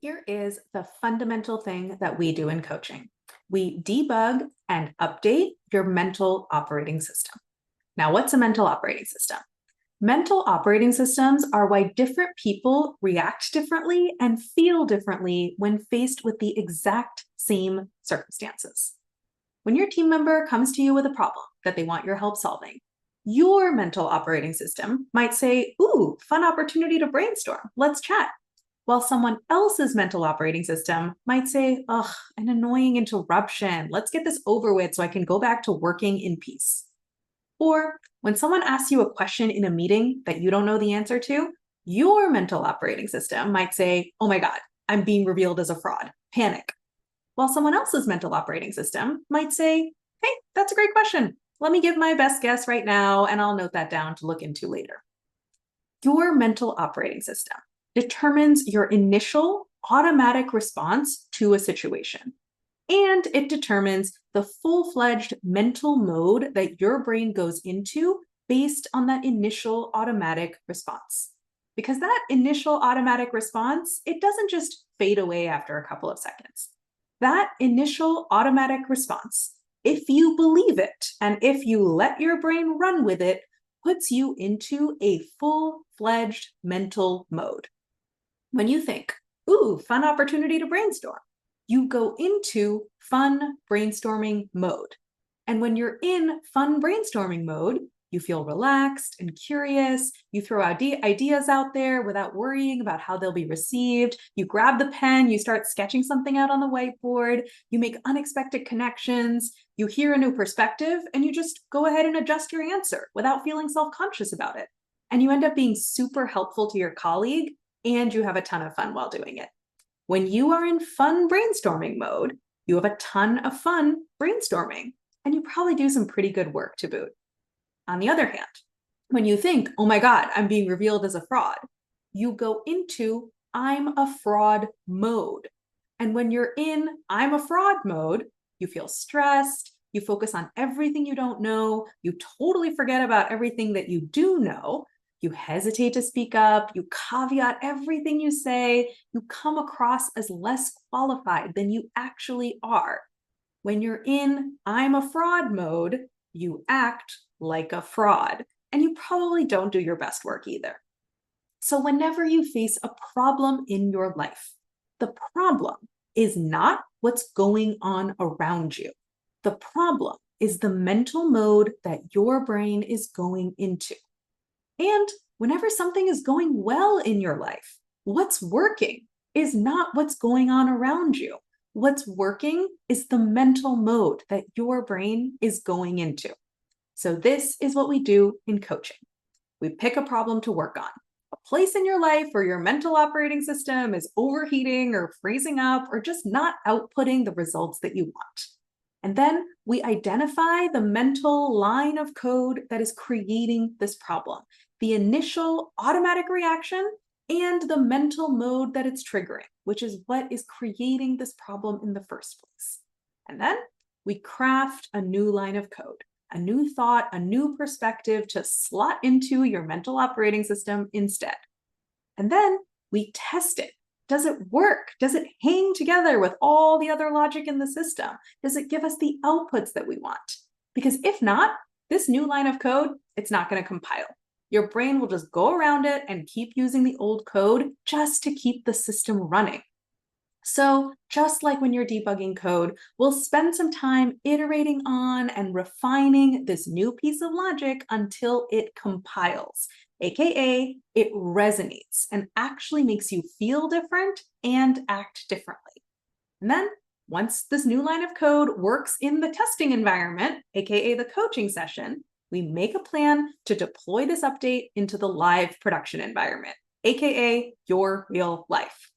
Here is the fundamental thing that we do in coaching. We debug and update your mental operating system. Now, what's a mental operating system? Mental operating systems are why different people react differently and feel differently when faced with the exact same circumstances. When your team member comes to you with a problem that they want your help solving, your mental operating system might say, "Ooh, fun opportunity to brainstorm. Let's chat." While someone else's mental operating system might say, "Ugh, an annoying interruption. Let's get this over with so I can go back to working in peace." Or when someone asks you a question in a meeting that you don't know the answer to, your mental operating system might say, "Oh my God, I'm being revealed as a fraud. Panic." While someone else's mental operating system might say, "Hey, that's a great question. Let me give my best guess right now, and I'll note that down to look into later." Your mental operating system determines your initial automatic response to a situation, and it determines the full fledged mental mode that your brain goes into based on that initial automatic response. Because that initial automatic response, it doesn't just fade away after a couple of seconds. That initial automatic response, if you believe it and if you let your brain run with it, puts you into a full fledged mental mode. When you think, "Ooh, fun opportunity to brainstorm," you go into fun brainstorming mode. And when you're in fun brainstorming mode, you feel relaxed and curious. You throw ideas out there without worrying about how they'll be received. You grab the pen, you start sketching something out on the whiteboard. You make unexpected connections. You hear a new perspective, and you just go ahead and adjust your answer without feeling self-conscious about it. And you end up being super helpful to your colleague, and you have a ton of fun while doing it. When you are in fun brainstorming mode, you have a ton of fun brainstorming, and you probably do some pretty good work to boot. On the other hand, when you think, "Oh my God, I'm being revealed as a fraud," you go into "I'm a fraud" mode. And when you're in "I'm a fraud" mode, you feel stressed, you focus on everything you don't know, you totally forget about everything that you do know, you hesitate to speak up, you caveat everything you say, you come across as less qualified than you actually are. When you're in "I'm a fraud" mode, you act like a fraud, and you probably don't do your best work either. So, whenever you face a problem in your life, the problem is not what's going on around you. The problem is the mental mode that your brain is going into. And whenever something is going well in your life, what's working is not what's going on around you. What's working is the mental mode that your brain is going into. So, this is what we do in coaching. We pick a problem to work on, a place in your life where your mental operating system is overheating or freezing up or just not outputting the results that you want. And then we identify the mental line of code that is creating this problem, the initial automatic reaction, and the mental mode that it's triggering, which is what is creating this problem in the first place. And then we craft a new line of code, a new thought, a new perspective to slot into your mental operating system instead. And then we test it. Does it work? Does it hang together with all the other logic in the system? Does it give us the outputs that we want? Because if not, this new line of code, it's not going to compile. Your brain will just go around it and keep using the old code just to keep the system running. So, just like when you're debugging code, we'll spend some time iterating on and refining this new piece of logic until it compiles, aka it resonates and actually makes you feel different and act differently. And then, once this new line of code works in the testing environment, aka the coaching session, we make a plan to deploy this update into the live production environment, aka your real life.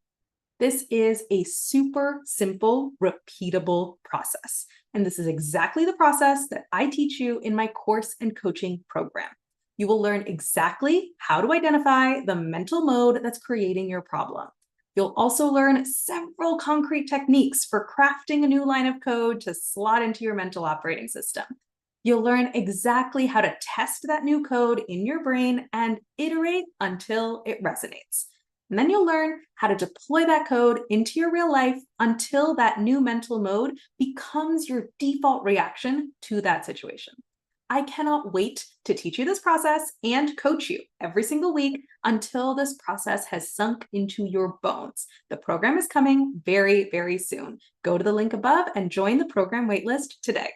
This is a super simple, repeatable process. And this is exactly the process that I teach you in my course and coaching program. You will learn exactly how to identify the mental mode that's creating your problem. You'll also learn several concrete techniques for crafting a new line of code to slot into your mental operating system. You'll learn exactly how to test that new code in your brain and iterate until it resonates. And then you'll learn how to deploy that code into your real life until that new mental mode becomes your default reaction to that situation. I cannot wait to teach you this process and coach you every single week until this process has sunk into your bones. The program is coming very, very soon. Go to the link above and join the program waitlist today.